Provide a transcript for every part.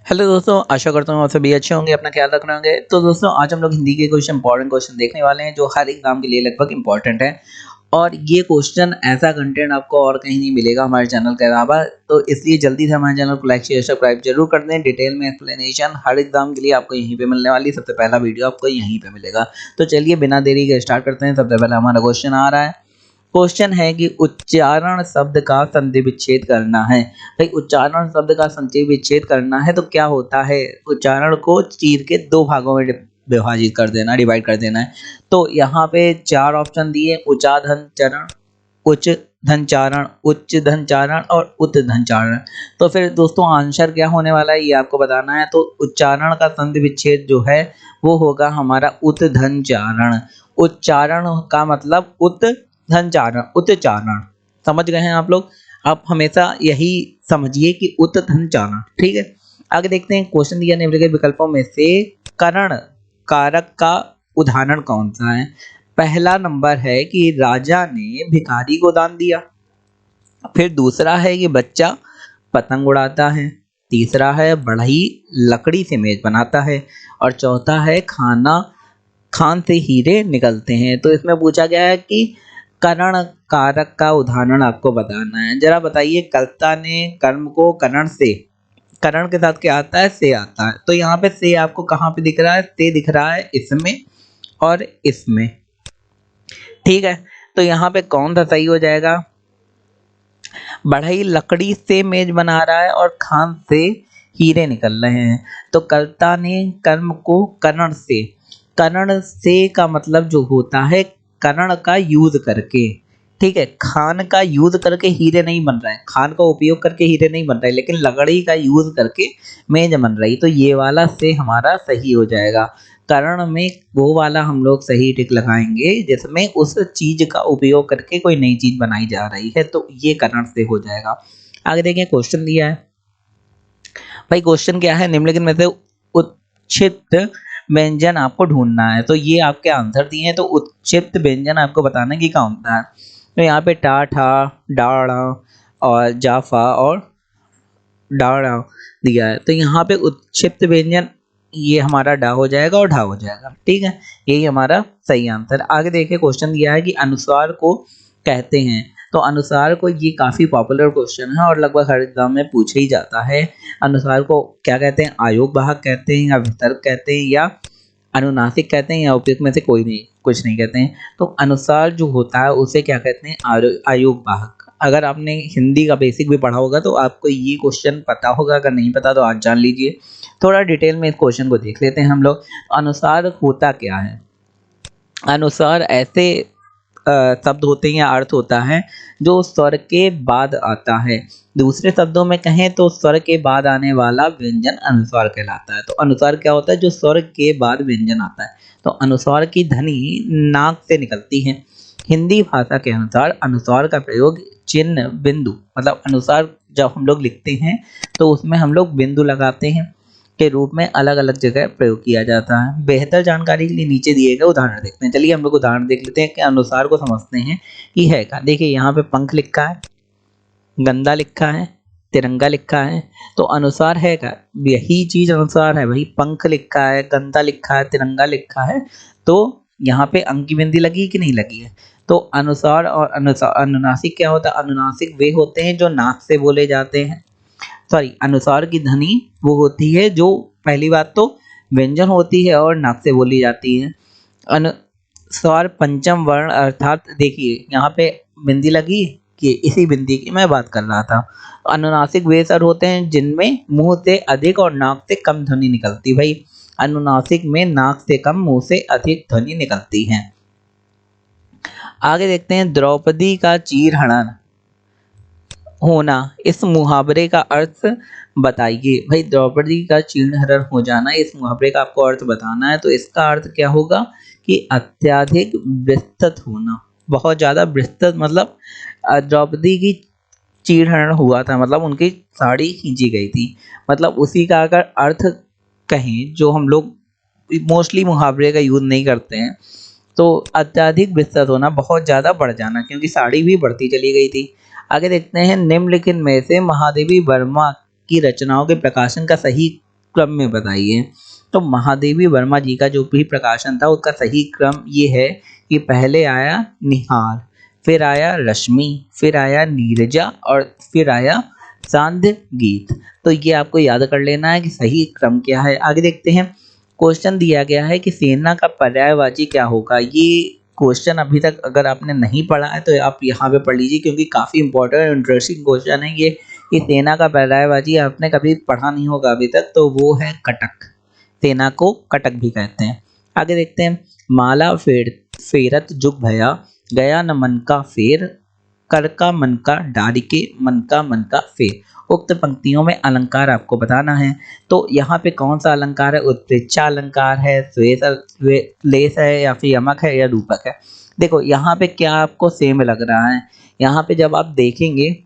Hello दोस्तों, आशा करता हूँ आप सभी अच्छे होंगे, अपना ख्याल रख रहे होंगे। तो दोस्तों आज हम लोग हिंदी के कुछ इंपॉर्टेंट क्वेश्चन देखने वाले हैं जो हर एग्जाम के लिए लगभग इंपॉर्टेंट है। और ये क्वेश्चन ऐसा कंटेंट आपको और कहीं नहीं मिलेगा हमारे चैनल के अलावा, तो इसलिए जल्दी से हमारे चैनल को लाइक शेयर सब्सक्राइब जरूर कर दें। डिटेल में एक्सप्लेनेशन हर एग्जाम के लिए आपको यहीं पे मिलने वाली, सबसे पहला वीडियो आपको यहीं पे मिलेगा। तो चलिए बिना देरी के स्टार्ट करते हैं। सबसे पहले हमारा क्वेश्चन आ रहा है। क्वेश्चन है कि उच्चारण शब्द का संधि विच्छेद करना है। भाई उच्चारण शब्द का संधि विच्छेद करना है तो क्या होता है, उच्चारण को चीर के दो भागों में विभाजित कर देना, डिवाइड कर देना है। तो यहाँ पे चार ऑप्शन दिए, उच्चा धन चरण, उच्च धन चारण, उच्च धन चारण और उत धन चारण। तो फिर दोस्तों आंसर क्या होने वाला है ये आपको बताना है। तो उच्चारण का संधि विच्छेद जो है वो होगा हमारा उत धन चारण। उच्चारण का मतलब उत धन चारण, उच्चारण। समझ गए हैं आप लोग। आप हमेशा यही समझिए कि उत धन चारण, ठीक है। आगे देखते हैं क्वेश्चन दिया निम्नलिखित विकल्पों में से करण कारक का उदाहरण कौन सा है। पहला नंबर है कि राजा ने भिखारी को दान दिया। फिर दूसरा है कि बच्चा पतंग उड़ाता है। तीसरा है बढ़ई लकड़ी से मेज बनाता है। और चौथा है खान से हीरे निकलते हैं। तो इसमें पूछा गया है कि करण कारक का उदाहरण आपको बताना है। जरा बताइए, कर्ता ने कर्म को करण के साथ क्या आता है, से आता है। तो यहाँ पे से आपको कहाँ पे दिख रहा है, से दिख रहा है इसमें और इसमें, ठीक है। तो यहाँ पे कौन सा सही हो जाएगा। बढ़ई लकड़ी से मेज बना रहा है और खान से हीरे निकल रहे हैं। तो कर्ता ने कर्म को करण से का मतलब जो होता है करण का यूज करके, ठीक है। खान का यूज करके हीरे नहीं बन रहा है, खान का उपयोग करके हीरे नहीं बन रहा है, लेकिन लकड़ी का यूज करके मेज बन रही। तो ये वाला से हमारा सही हो जाएगा। करण में वो वाला हम लोग सही टिक लगाएंगे जिसमें उस चीज का उपयोग करके कोई नई चीज बनाई जा रही है, तो ये करण से हो जाएगा। आगे देखिए क्वेश्चन दिया है। भाई क्वेश्चन क्या है, निम्नलिखित में से उच्छित व्यंजन आपको ढूंढना है। तो ये आपके आंसर दिए हैं, तो उच्छित व्यंजन आपको बताना है कि कौन सा है। तो यहाँ पे टा ठा डाड़ा और जाफा और डाड़ा दिया है। तो यहाँ पे उच्छित व्यंजन ये हमारा डा हो जाएगा और ढा हो जाएगा, ठीक है। यही हमारा सही आंसर। आगे देखिए क्वेश्चन दिया है कि अनुस्वार को कहते हैं। तो अनुस्वार को, ये काफी पॉपुलर क्वेश्चन है और लगभग हर एग्जाम में पूछा ही जाता है। अनुस्वार को क्या कहते हैं, आयोग वाहक कहते हैं या वितर्क कहते हैं या अनुनासिक कहते हैं या उपयुक्त में से कोई नहीं, कुछ नहीं कहते हैं। तो अनुसार जो होता है उसे क्या कहते हैं, आयोग वाहक। अगर आपने हिंदी का बेसिक भी पढ़ा होगा तो आपको ये क्वेश्चन पता होगा, अगर नहीं पता तो आज जान लीजिए। थोड़ा डिटेल में इस क्वेश्चन को देख लेते हैं हम लोग। अनुसार होता क्या है। अनुसार ऐसे शब्द होते हैं या अर्थ होता है जो स्वर के बाद आता है। दूसरे शब्दों में कहें तो स्वर के बाद आने वाला व्यंजन अनुस्वार कहलाता है। तो अनुस्वार क्या होता है, जो स्वर के बाद व्यंजन आता है। तो अनुस्वार की ध्वनि नाक से निकलती है। हिंदी भाषा के अनुसार अनुस्वार का प्रयोग चिन्ह बिंदु, मतलब अनुसार जब हम लोग लिखते हैं तो उसमें हम लोग बिंदु लगाते हैं के रूप में अलग अलग जगह प्रयोग किया जाता है। बेहतर जानकारी के लिए नीचे दिए गए उदाहरण देखते हैं। चलिए हम लोग उदाहरण देख लेते हैं कि अनुसार को समझते हैं कि है क्या। देखिए यहाँ पे पंख लिखा है, गंदा लिखा है, तिरंगा लिखा है। तो अनुसार है क्या, यही चीज अनुसार है। भाई पंख लिखा है, गंदा लिखा है, तिरंगा लिखा है, तो यहाँ पे अंक की बिंदी लगी कि नहीं लगी है। तो अनुसार और अनुनासिक क्या होता है, अनुनासिक वे होते हैं जो नाक से बोले जाते हैं। सॉरी, अनुसार की ध्वनि वो होती है जो, पहली बात तो व्यंजन होती है और नाक से बोली जाती है। अनुस्वार पंचम वर्ण अर्थात, देखिए यहाँ पे बिंदी लगी कि इसी बिंदी की मैं बात कर रहा था। अनुनासिक वे स्वर होते हैं जिनमें मुंह से अधिक और नाक से कम ध्वनि निकलती। भाई अनुनासिक में नाक से कम, मुंह से अधिक ध्वनि निकलती है। आगे देखते हैं, द्रौपदी का चीरहरण होना, इस मुहावरे का अर्थ बताइए। भाई द्रौपदी का चीरहरण हो जाना, इस मुहावरे का आपको अर्थ बताना है। तो इसका अर्थ क्या होगा कि अत्यधिक विस्तृत होना, बहुत ज्यादा विस्तृत, मतलब द्रौपदी की चीरहरण हुआ था, मतलब उनकी साड़ी खींची गई थी। मतलब उसी का अगर अर्थ कहें, जो हम लोग मोस्टली मुहावरे का यूज नहीं करते हैं, तो अत्यधिक विस्तृत होना, बहुत ज्यादा बढ़ जाना, क्योंकि साड़ी भी बढ़ती चली गई थी। आगे देखते हैं, निम्नलिखित में से महादेवी वर्मा की रचनाओं के प्रकाशन का सही क्रम में बताइए। तो महादेवी वर्मा जी का जो भी प्रकाशन था उसका सही क्रम ये है कि पहले आया निहार, फिर आया रश्मि, फिर आया नीरजा और फिर आया सांध्य गीत। तो ये आपको याद कर लेना है कि सही क्रम क्या है। आगे देखते हैं, क्वेश्चन दिया गया है कि सेना का पर्यायवाची क्या होगा। ये क्वेश्चन अभी तक अगर आपने नहीं पढ़ा है तो आप यहाँ पे पढ़ लीजिए, क्योंकि काफ़ी इंपॉर्टेंट और इंटरेस्टिंग क्वेश्चन है ये कि सेना का पर्यायवाची आपने कभी पढ़ा नहीं होगा अभी तक, तो वो है कटक। सेना को कटक भी कहते हैं। आगे देखते हैं, माला फेरत जुग भया, गया न मन का फेर, कर का मन का डारिके, मन का फेर। उक्त पंक्तियों में अलंकार आपको बताना है। तो यहाँ पे कौन सा अलंकार है, उत्प्रेक्षा अलंकार है, लेस है, या फिर यमक है, या रूपक है। देखो यहाँ पे क्या आपको सेम लग रहा है, यहाँ पे जब आप देखेंगे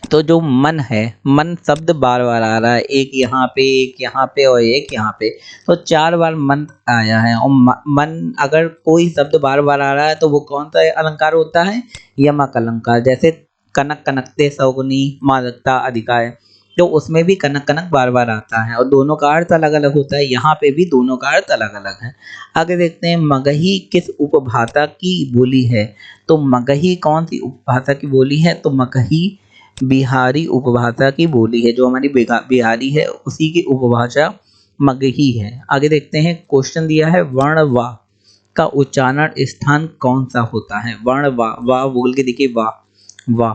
तो जो मन है, मन शब्द बार बार आ रहा है, एक यहाँ पे, एक यहाँ पे और एक यहाँ पे, तो 4 बार मन आया है। और मन अगर कोई शब्द बार बार आ रहा है तो वो कौन सा अलंकार होता है, यमक अलंकार। जैसे कनक कनकते सौगुनी मादकता अधिकाय, तो उसमें भी कनक कनक बार बार आता है और दोनों का अर्थ अलग अलग होता है। यहाँ पे भी दोनों का अर्थ अलग अलग है। आगे देखते हैं, मगही किस उपभाषा की बोली है। तो मगही कौन सी उपभाषा की बोली है, तो मगही बिहारी उपभाषा की बोली है। जो हमारी बिहारी है उसी की उपभाषा मगही है। आगे देखते हैं, क्वेश्चन दिया है, वर्ण वा का उच्चारण स्थान कौन सा होता है। वर्ण वा, वा बोल के देखिए, वा वा।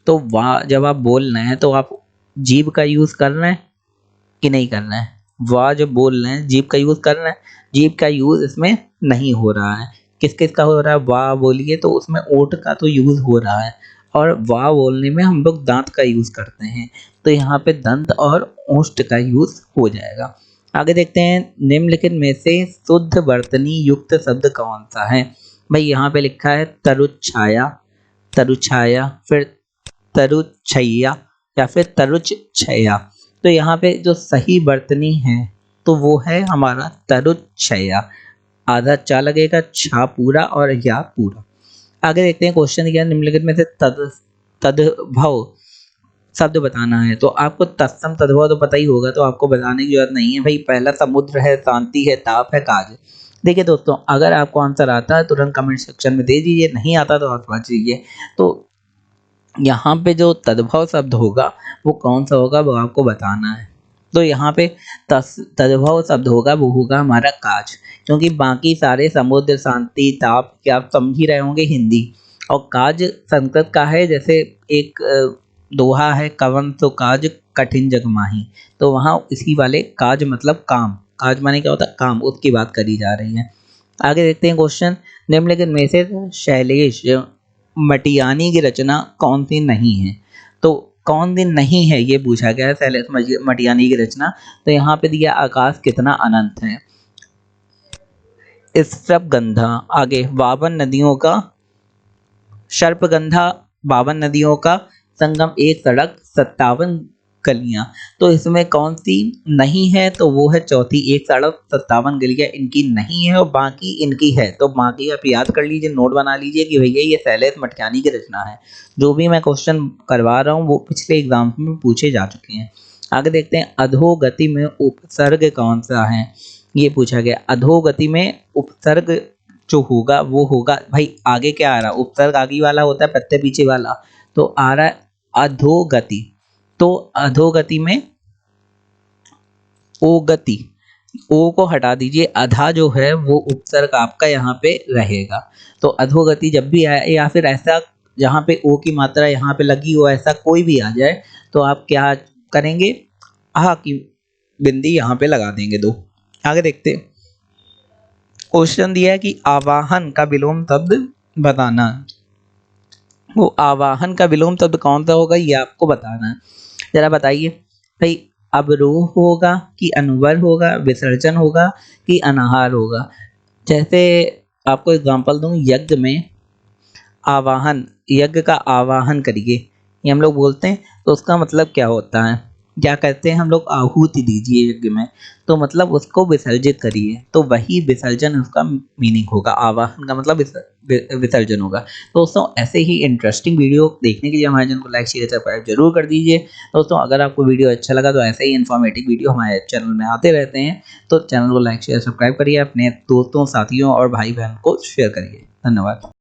तो वा जब आप बोल रहे हैं तो आप जीभ का यूज कर रहे हैं कि नहीं कर रहे हैं। वाह जब बोल रहे हैं जीभ का यूज कर रहे हैं, जीभ का यूज इसमें नहीं हो रहा है। किस किस का हो रहा है, वाह बोलिए तो उसमें ओठ का तो यूज हो रहा है, और वाह बोलने में हम लोग दांत का यूज करते हैं, तो यहाँ पे दंत और ओष्ठ का यूज हो जाएगा। आगे देखते हैं, निम्नलिखित में से शुद्ध वर्तनी युक्त शब्द कौन सा है। भाई यहाँ पे लिखा है तरुच्छाया, तरुछाया, फिर तरुच्छैया, या फिर तरुच छया। तो यहाँ पे जो सही वर्तनी है तो वो है हमारा तरुच्छया। आधा चा लगेगा, छा पूरा और या पूरा। आगे देखते हैं, क्वेश्चन दिया निम्नलिखित में से तद्भव शब्द बताना है। तो आपको तत्सम तद्भव तो पता ही होगा, तो आपको बताने की जरूरत नहीं है। भाई पहला समुद्र है, शांति है, ताप है, काज। देखिए दोस्तों, अगर आपको आंसर आता है तुरंत कमेंट सेक्शन में दे दीजिए, नहीं आता तो आप समझ लीजिए। तो यहाँ पे जो तद्भव शब्द होगा वो कौन सा होगा, वो आपको बताना है। तो यहाँ पे तद्भव शब्द होगा वो होगा हमारा काज, क्योंकि बाकी सारे समुद्र, शांति, ताप क्या आप समझ ही रहे होंगे हिंदी, और काज संस्कृत का है। जैसे एक दोहा है, कवन तो काज कठिन जग माही, तो वहाँ इसी वाले काज मतलब काम, काज माने क्या होता है, काम, उसकी बात करी जा रही है। आगे देखते हैं क्वेश्चन, निम्नलिखित में से शैलेश मटियानी की रचना कौन सी नहीं है। तो कौन सी नहीं है ये पूछा गया है, शैलेश मटियानी की रचना। तो यहाँ पे दिया आकाश कितना अनंत है, सर्पगंधा। आगे 52 नदियों का सर्पगंधा, 52 नदियों का संगम, एक सड़क, 57 गलियां। तो इसमें कौन सी नहीं है, तो वो है चौथी, एक सड़क 57 गलियां इनकी नहीं है और बाकी इनकी है। तो बाकी आप याद कर लीजिए, नोट बना लीजिए कि भैया ये शैलेश मटियानी की रचना है। जो भी मैं क्वेश्चन करवा रहा हूँ वो पिछले एग्जाम में पूछे जा चुके हैं। आगे देखते हैं, अधोगति में उपसर्ग कौन सा है, ये पूछा गया। अधोगति में उपसर्ग जो होगा वो होगा, भाई आगे क्या आ रहा है, उपसर्ग आगे वाला होता है, प्रत्यय पीछे वाला, तो आ रहा है अधोगति। तो अधोगति में ओ गति, ओ को हटा दीजिए, अधा जो है वो उपसर्ग आपका यहाँ पे रहेगा। तो अधोगति जब भी आए, या फिर ऐसा जहाँ पे ओ की मात्रा यहाँ पे लगी हो, ऐसा कोई भी आ जाए, तो आप क्या करेंगे, आ की बिंदी यहाँ पे लगा देंगे दो। आगे देखते हैं, क्वेश्चन दिया है कि आवाहन का विलोम शब्द बताना। वो आवाहन का विलोम शब्द कौन सा होगा ये आपको बताना है। जरा बताइए भाई, अवरोह होगा कि अनुवर होगा, विसर्जन होगा कि अनाहार होगा। जैसे आपको एग्जांपल दूं, यज्ञ में आवाहन, यज्ञ का आवाहन करिए, ये हम लोग बोलते हैं, तो उसका मतलब क्या होता है, क्या कहते हैं हम लोग, आहुति दीजिए यज्ञ में, तो मतलब उसको विसर्जित करिए, तो वही विसर्जन उसका मीनिंग होगा। आवाहन का मतलब विसर्जन होगा। तो दोस्तों ऐसे ही इंटरेस्टिंग वीडियो देखने के लिए हमारे चैनल को लाइक शेयर सब्सक्राइब जरूर कर दीजिए। दोस्तों अगर आपको वीडियो अच्छा लगा तो ऐसे ही इन्फॉर्मेटिव वीडियो हमारे चैनल में आते रहते हैं, तो चैनल को लाइक शेयर सब्सक्राइब करिए, अपने दोस्तों साथियों और भाई बहन को शेयर करिए। धन्यवाद।